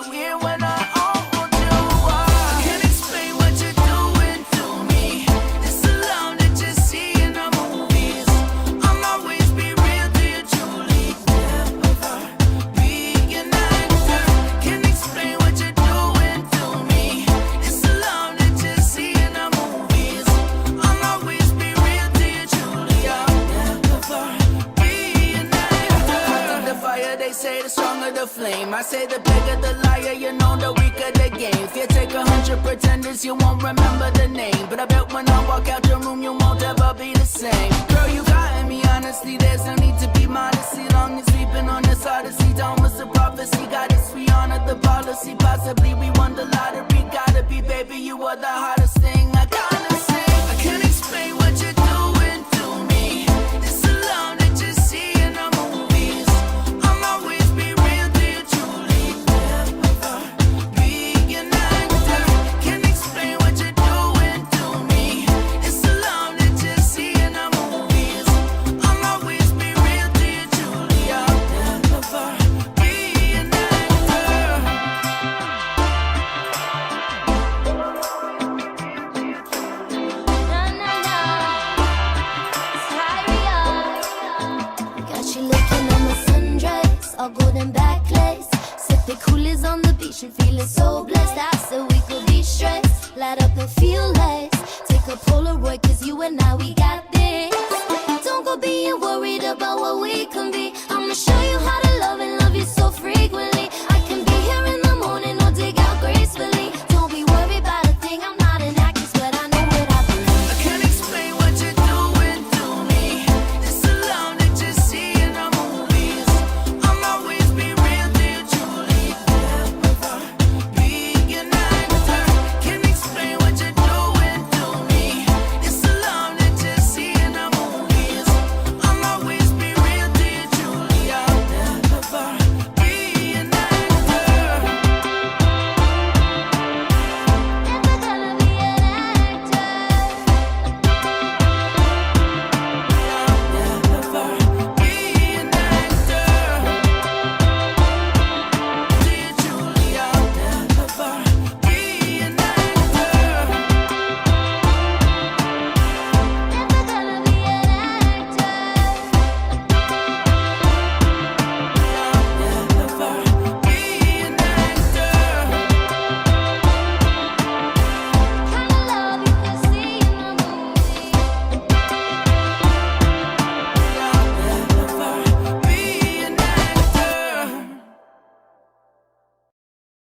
you here when I hold you. I can't explain what you're doing to me. This alone that you see in the movies. I'll always be real to you, truly. Never be an actor. Can't explain what you're doing to me. This alone that you see in the movies. I'll always be real to you, truly. I'll never be an actor. Hotter the fire, they say the stronger the flame. I say the bigger the liar, you know the weaker the game. If you take 100 pretenders, you won't remember the name. But I bet when I walk out your room, you won't ever be the same. Girl, you got me, honestly, there's no need to be modesty. Long as we've been on this odyssey, down was a prophecy. Got us, we honor the policy. Possibly we won the lottery. Gotta be, baby, you are the hottest thing. I gotta say, I can't explain what you're doing to me. This alone that you see in the movies. I'll always be real to you, truly. Never be an actor. Can't explain what you're doing to me. It's alone that you see in the movies. I'll always be real to you, truly. I'll never be an actor. Got you looking on my sundress, all golden backlace. Sipping coolies on the beach and feeling so blessed. I said we could be stressed, light up and feel less. Take a Polaroid, cause you and I, we got this. Don't go being worried about what we can be. I'ma show you how to love and love you so frequently.